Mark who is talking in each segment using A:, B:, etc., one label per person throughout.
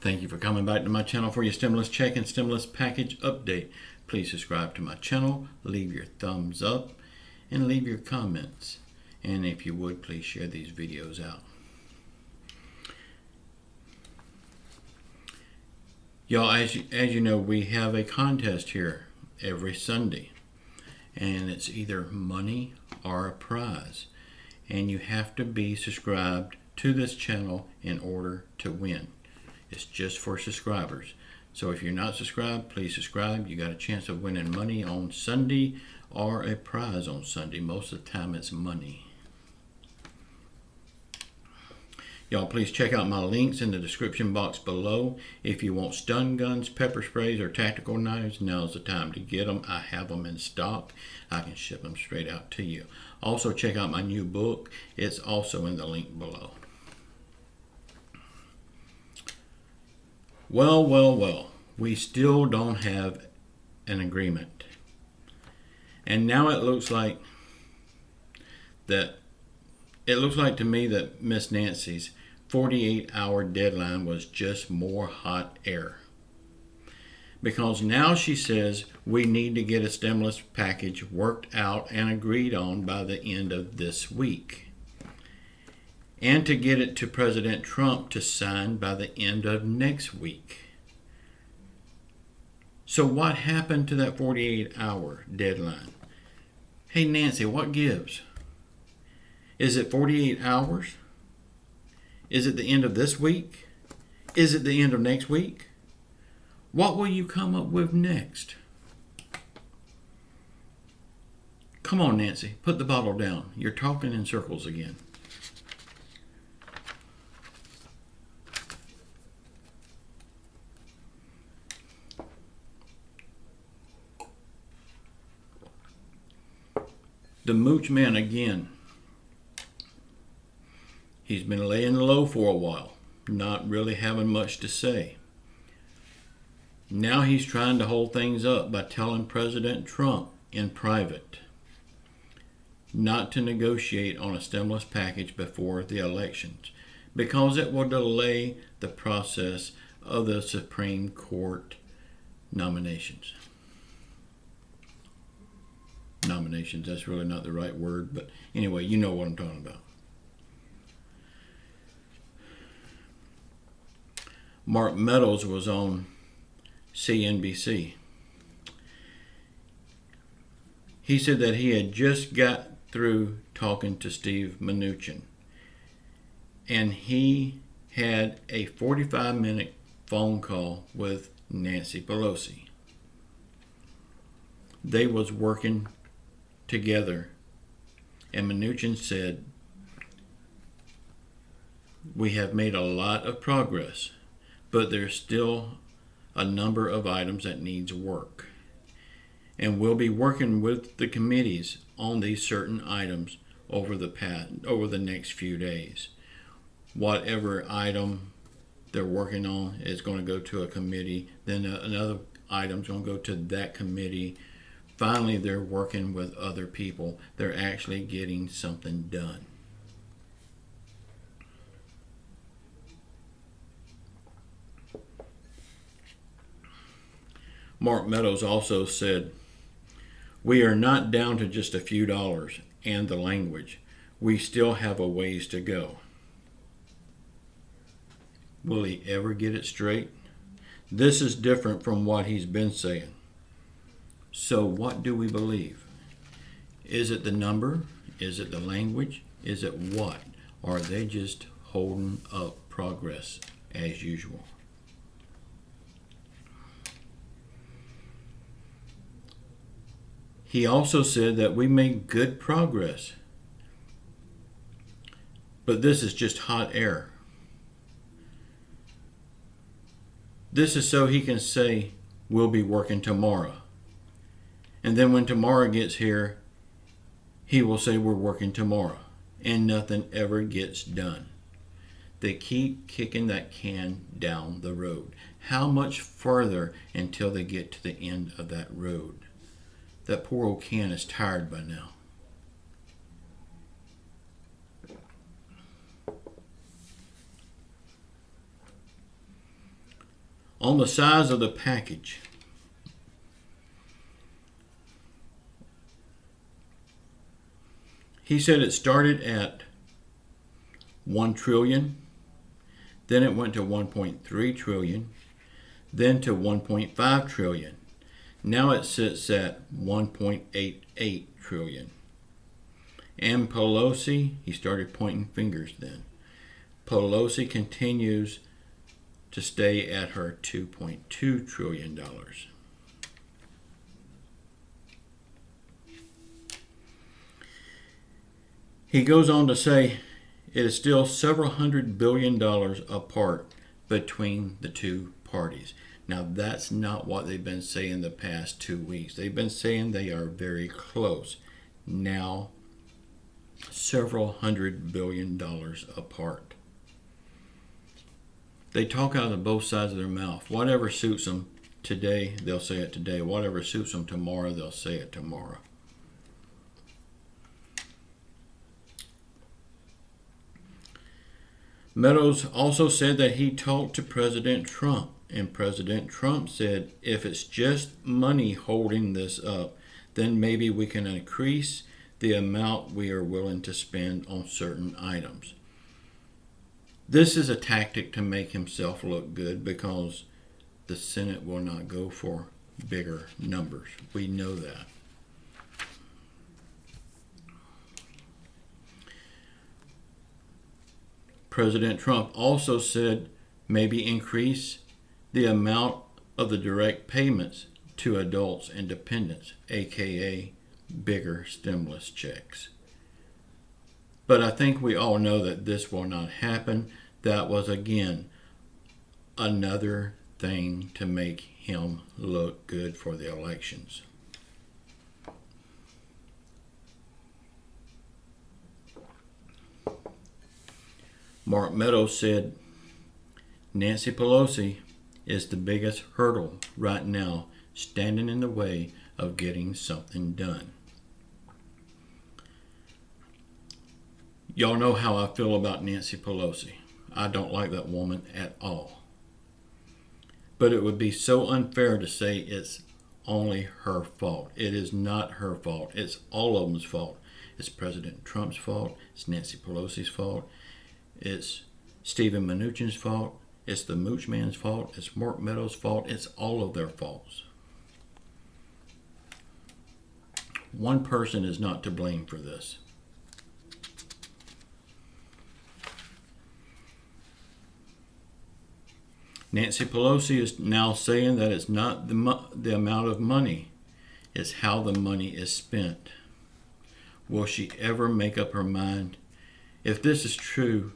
A: Thank you for coming back to my channel for your stimulus check and stimulus package update. Please subscribe to my channel, leave your thumbs up, and leave your comments. And if you would, please share these videos out. Y'all, as you know, we have a contest here every Sunday. And it's either money or a prize. And you have to be subscribed to this channel in order to win. It's just for subscribers. So if you're not subscribed, please subscribe. You got a chance of winning money on Sunday or a prize on Sunday. Most of the time it's money. Y'all, please check out my links in the description box below. If you want stun guns, pepper sprays, or tactical knives, now's the time to get them. I have them in stock. I can ship them straight out to you. Also, check out my new book. It's also in the link below. Well. We still don't have an agreement. And now it looks like to me that Miss Nancy's 48-hour deadline was just more hot air. Because now she says we need to get a stimulus package worked out and agreed on by the end of this week. And to get it to President Trump to sign by the end of next week. So what happened to that 48-hour deadline? Hey Nancy, what gives? Is it 48 hours? Is it the end of this week? Is it the end of next week? What will you come up with next? Come on, Nancy, put the bottle down. You're talking in circles again. The mooch man again. He's been laying low for a while, not really having much to say. Now he's trying to hold things up by telling President Trump in private not to negotiate on a stimulus package before the elections because it will delay the process of the Supreme Court nominations. Nominations, that's really not the right word, but anyway, you know what I'm talking about. Mark Meadows was on CNBC. He said that he had just got through talking to Steve Mnuchin, and he had a 45-minute phone call with Nancy Pelosi. They was working together, and Mnuchin said, "We have made a lot of progress, but there's still a number of items that needs work. And we'll be working with the committees on these certain items over the next few days. Whatever item they're working on is going to go to a committee, then another item's going to go to that committee. Finally, they're working with other people. They're actually getting something done." Mark Meadows also said, "We are not down to just a few dollars and the language. We still have a ways to go." Will he ever get it straight? This is different from what he's been saying. So what do we believe? Is it the number? Is it the language? Is it what? Or are they just holding up progress as usual? He also said that we made good progress, but this is just hot air. This is so he can say, "We'll be working tomorrow." And then when tomorrow gets here, he will say, "We're working tomorrow." And nothing ever gets done. They keep kicking that can down the road. How much further until they get to the end of that road? That poor old can is tired by now. On the size of the package, he said it started at 1 trillion, then it went to 1.3 trillion, then to 1.5 trillion. Now it sits at 1.88 trillion. And Pelosi, he started pointing fingers then. Pelosi continues to stay at her $2.2 trillion. He goes on to say it is still several $100 billion apart between the two parties. Now, that's not what they've been saying the past 2 weeks. They've been saying they are very close. Now, several $100 billion apart. They talk out of both sides of their mouth. Whatever suits them today, they'll say it today. Whatever suits them tomorrow, they'll say it tomorrow. Meadows also said that he talked to President Trump, and President Trump said, if it's just money holding this up, then maybe we can increase the amount we are willing to spend on certain items. This is a tactic to make himself look good because the Senate will not go for bigger numbers. We know that. President Trump also said maybe increase the amount of the direct payments to adults and dependents, aka bigger stimulus checks. But I think we all know that this will not happen. That was, again, another thing to make him look good for the elections. Mark Meadows said Nancy Pelosi is the biggest hurdle right now standing in the way of getting something done. Y'all know how I feel about Nancy Pelosi. I don't like that woman at all. But it would be so unfair to say it's only her fault. It is not her fault. It's all of them's fault. It's President Trump's fault. It's Nancy Pelosi's fault. It's Stephen Mnuchin's fault. It's the Mooch Man's fault. It's Mark Meadows' fault. It's all of their faults. One person is not to blame for this. Nancy Pelosi is now saying that it's not the amount of money, it's how the money is spent. Will she ever make up her mind? If this is true,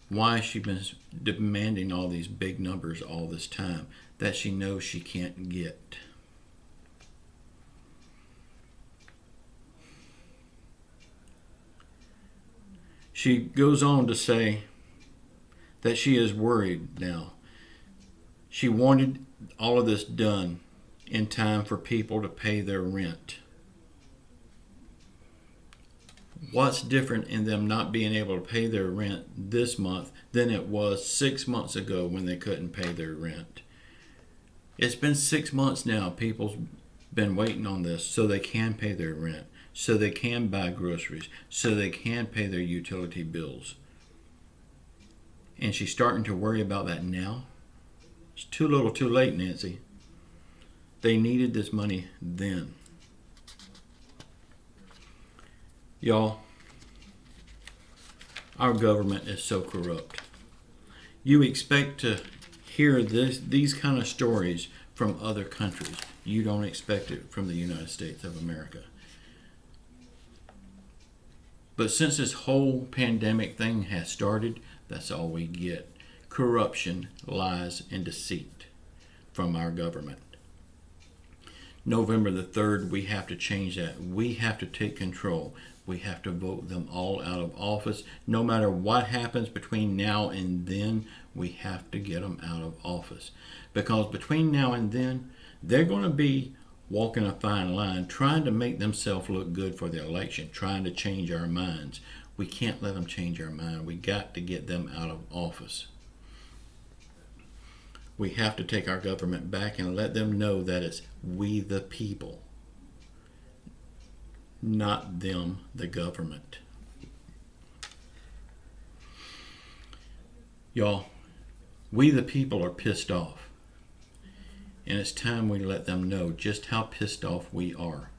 A: why has she been demanding all these big numbers all this time that she knows she can't get? She goes on to say that she is worried now. She wanted all of this done in time for people to pay their rent. What's different in them not being able to pay their rent this month than it was 6 months ago when they couldn't pay their rent? It's been 6 months now. People's been waiting on this so they can pay their rent, so they can buy groceries, so they can pay their utility bills. And she's starting to worry about that now? It's too little too late, Nancy. They needed this money then. Y'all, our government is so corrupt. You expect to hear these kind of stories from other countries. You don't expect it from the United States of America. But since this whole pandemic thing has started, that's all we get. Corruption, lies, and deceit from our government. November the 3rd, we have to change that. We have to take control. We have to vote them all out of office. No matter what happens between now and then, we have to get them out of office. Because between now and then, they're going to be walking a fine line, trying to make themselves look good for the election, trying to change our minds. We can't let them change our mind. We got to get them out of office. We have to take our government back and let them know that it's we the people, not them, the government. Y'all, we the people are pissed off. And it's time we let them know just how pissed off we are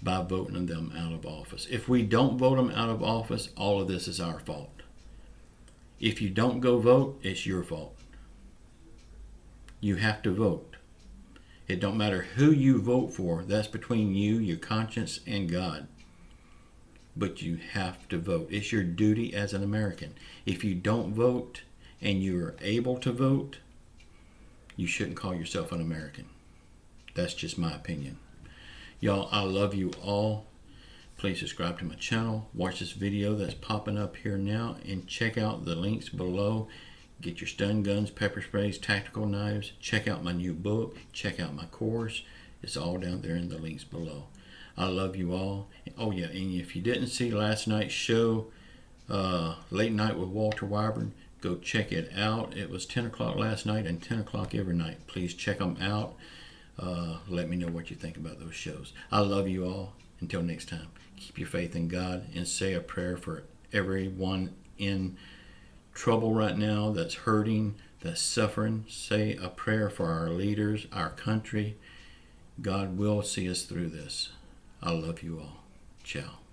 A: by voting them out of office. If we don't vote them out of office, all of this is our fault. If you don't go vote, it's your fault. You have to vote. It don't matter who you vote for. That's between you, your conscience, and God. But you have to vote. It's your duty as an American. If you don't vote and you're able to vote, you shouldn't call yourself an American. That's just my opinion. Y'all, I love you all. Please subscribe to my channel. Watch this video that's popping up here now and check out the links below. Get your stun guns, pepper sprays, tactical knives. Check out my new book. Check out my course. It's all down there in the links below. I love you all. Oh yeah, and if you didn't see last night's show, Late Night with Walter Weyburn, go check it out. It was 10 o'clock last night and 10 o'clock every night. Please check them out. Let me know what you think about those shows. I love you all. Until next time, keep your faith in God and say a prayer for everyone in trouble right now, that's hurting, that's suffering. Say a prayer for our leaders, our country. God will see us through this. I love you all. Ciao.